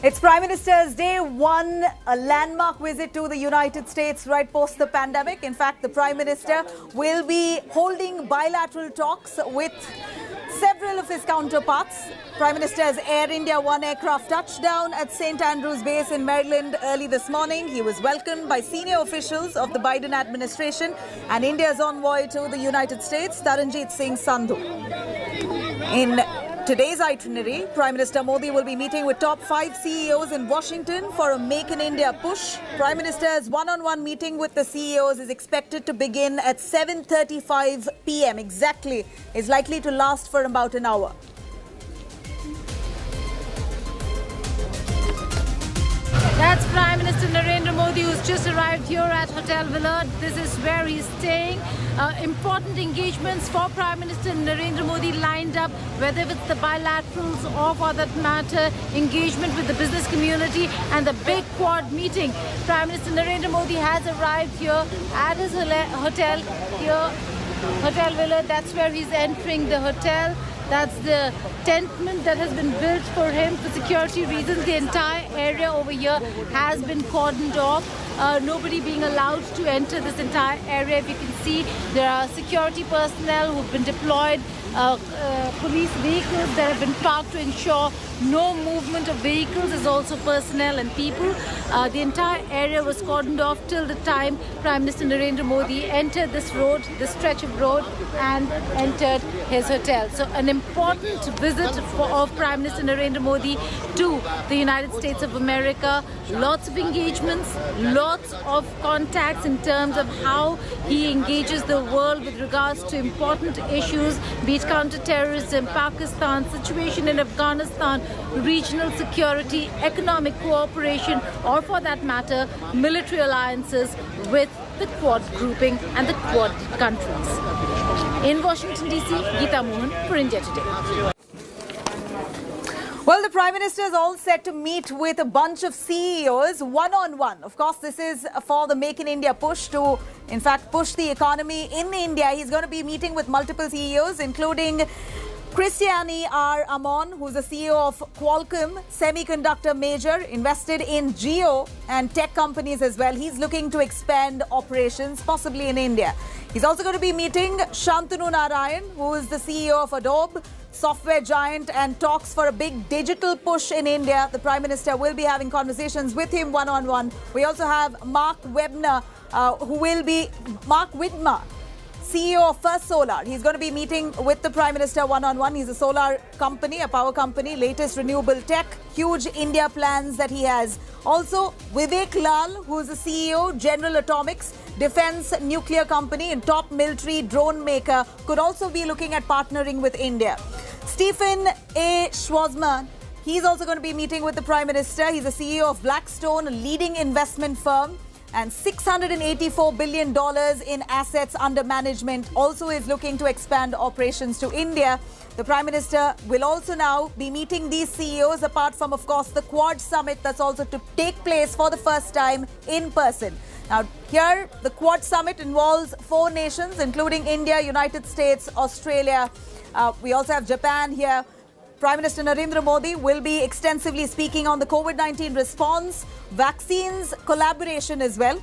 It's Prime Minister's day one, a landmark visit to the United States right post the pandemic. In fact, the Prime Minister will be holding bilateral talks with several of his counterparts. Prime Minister's Air India One aircraft touchdown at St. Andrews Base in Maryland early this morning. He was welcomed by senior officials of the Biden administration and India's envoy to the United States, Taranjit Singh Sandhu. In today's itinerary, Prime Minister Modi will be meeting with top 5 CEOs in Washington for a Make in India push. Prime Minister's one-on-one meeting with the CEOs is expected to begin at 7:35 p.m. exactly. Is likely to last for about an hour. That's Prime Minister Narendra Modi, who's just arrived here at Hotel Willard. This is where he's staying. Important engagements for Prime Minister Narendra Modi lined up, whether it's the bilaterals or, for that matter, engagement with the business community and the big Quad meeting. Prime Minister Narendra Modi has arrived here at his hotel here, Hotel Willard. That's where he's entering the hotel. That's the tenement that has been built for him for security reasons. The entire area over here has been cordoned off. Nobody being allowed to enter this entire area. If you can see, there are security personnel who've been deployed, police vehicles that have been parked to ensure no movement of vehicles. There's also personnel and people. The entire area was cordoned off till the time Prime Minister Narendra Modi entered this road, this stretch of road, and entered his hotel. So an important visit of Prime Minister Narendra Modi to the United States of America. Lots of engagements, lots of contacts in terms of how he engages the world with regards to important issues, be it counter-terrorism, Pakistan, situation in Afghanistan, regional security, economic cooperation, or for that matter, military alliances with the Quad grouping and the Quad countries. In Washington, D.C., Geeta Mohan for India Today. Well, the Prime Minister is all set to meet with a bunch of CEOs one-on-one. Of course, this is for the Make in India push to, in fact, push the economy in India. He's going to be meeting with multiple CEOs, including Christiane R. Amon, who's the CEO of Qualcomm, semiconductor major, invested in geo and tech companies as well. He's looking to expand operations, possibly in India. He's also going to be meeting Shantanu Narayan, who is the CEO of Adobe, software giant, and talks for a big digital push in India. The Prime Minister will be having conversations with him one-on-one. We also have Mark Widmar, CEO of First Solar. He's going to be meeting with the Prime Minister one-on-one. He's a solar company, a power company, latest renewable tech, huge India plans that he has. Also, Vivek Lal, who's the CEO, General Atomics, defense nuclear company and top military drone maker, could also be looking at partnering with India. Stephen A. Schwarzman, he's also going to be meeting with the Prime Minister. He's the CEO of Blackstone, a leading investment firm, and $684 billion in assets under management. Also is looking to expand operations to India. The Prime Minister will also now be meeting these CEOs, apart from, of course, the Quad Summit that's also to take place for the first time in person. Now, here, the Quad Summit involves 4 nations, including India, United States, Australia. We also have Japan here. Prime Minister Narendra Modi will be extensively speaking on the COVID-19 response, vaccines collaboration as well.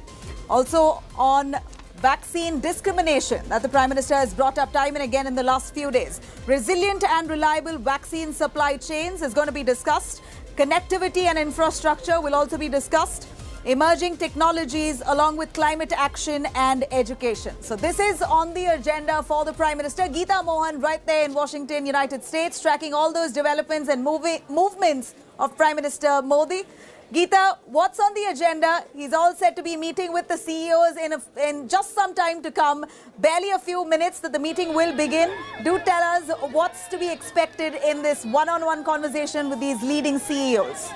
Also on vaccine discrimination that the Prime Minister has brought up time and again in the last few days. Resilient and reliable vaccine supply chains is going to be discussed. Connectivity and infrastructure will also be discussed. Emerging technologies along with climate action and education. So this is on the agenda for the Prime Minister. Geeta Mohan right there in Washington, United States, tracking all those developments and movements of Prime Minister Modi. Geeta, what's on the agenda? He's all set to be meeting with the CEOs in just some time to come. Barely a few minutes that the meeting will begin. Do tell us what's to be expected in this one-on-one conversation with these leading CEOs.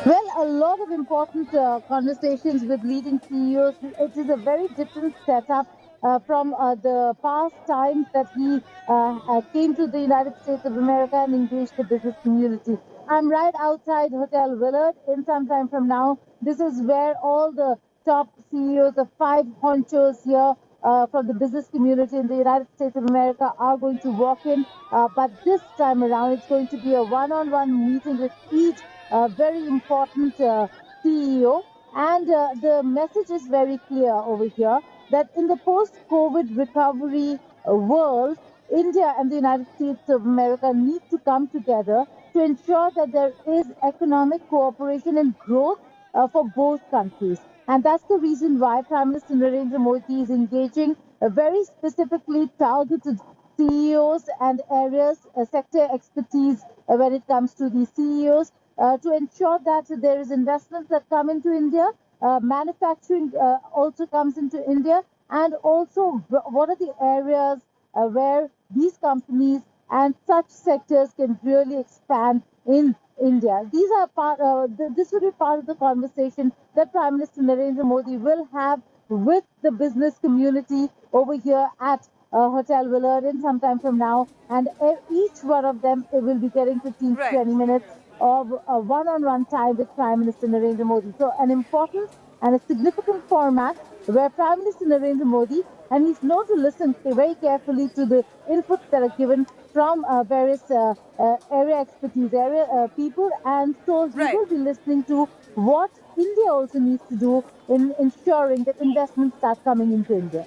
Well, a lot of important conversations with leading CEOs. It is a very different setup from the past times that he came to the United States of America and engaged the business community. I'm right outside Hotel Willard. In some time from now, this is where all the top CEOs of 5 honchos here from the business community in the United States of America are going to walk in. But this time around, it's going to be a one-on-one meeting with each very important CEO. And the message is very clear over here that in the post-COVID recovery world, India and the United States of America need to come together to ensure that there is economic cooperation and growth for both countries. And that's the reason why Prime Minister Narendra Modi is engaging very specifically targeted CEOs and areas, sector expertise when it comes to the CEOs to ensure that there is investments that come into India, manufacturing also comes into India, and also what are the areas where these companies and such sectors can really expand in India. These are this will be part of the conversation that Prime Minister Narendra Modi will have with the business community over here at Hotel Willard in some time from now, and each one of them will be getting 15 to 20 minutes of one-on-one time with Prime Minister Narendra Modi. So an important and a significant format where Prime Minister Narendra Modi, and he's known to listen very carefully to the inputs that are given from various area expertise, area people, and so he will be listening to what India also needs to do in ensuring that investments start coming into India.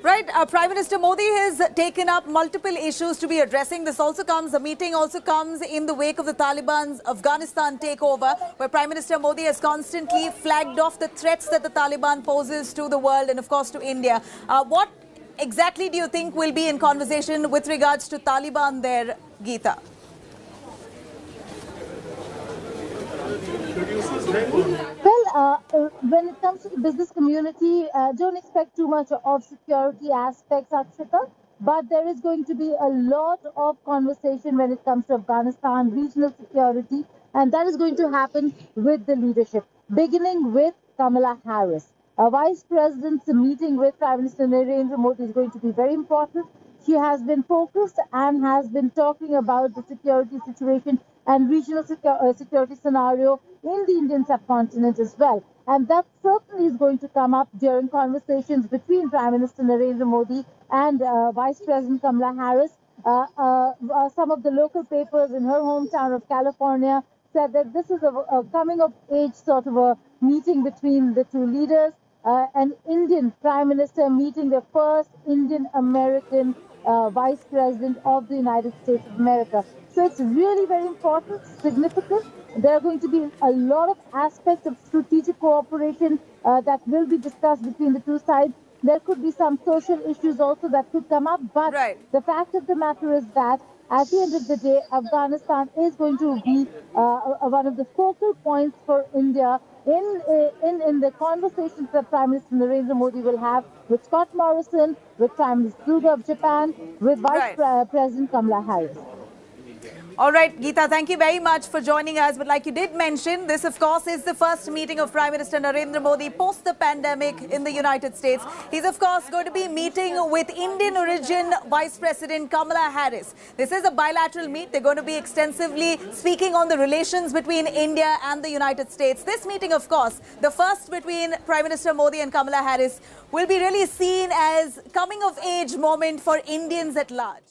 Right. Prime Minister Modi has taken up multiple issues to be addressing. The meeting also comes in the wake of the Taliban's Afghanistan takeover, where Prime Minister Modi has constantly flagged off the threats that the Taliban poses to the world and, of course, to India. What exactly do you think will be in conversation with regards to Taliban there, Geeta? Well, when it comes to the business community, don't expect too much of security aspects, Akshita, but there is going to be a lot of conversation when it comes to Afghanistan, regional security, and that is going to happen with the leadership, beginning with Kamala Harris. Vice President's meeting with Prime Minister Narendra Modi is going to be very important. She has been focused and has been talking about the security situation and regional security scenario in the Indian subcontinent as well. And that certainly is going to come up during conversations between Prime Minister Narendra Modi and Vice President Kamala Harris. Some of the local papers in her hometown of California said that this is a coming-of-age sort of a meeting between the two leaders. An Indian Prime Minister meeting the first Indian-American Vice President of the United States of America. So it's really very important, significant. There are going to be a lot of aspects of strategic cooperation that will be discussed between the two sides. There could be some social issues also that could come up. But the fact of the matter is that at the end of the day, Afghanistan is going to be one of the focal points for India in the conversations that Prime Minister Narendra Modi will have with Scott Morrison, with Prime Minister Suga of Japan, with Vice President Kamala Harris. All right, Geeta, thank you very much for joining us. But like you did mention, this, of course, is the first meeting of Prime Minister Narendra Modi post the pandemic in the United States. He's, of course, going to be meeting with Indian origin Vice President Kamala Harris. This is a bilateral meet. They're going to be extensively speaking on the relations between India and the United States. This meeting, of course, the first between Prime Minister Modi and Kamala Harris, will be really seen as coming-of-age moment for Indians at large.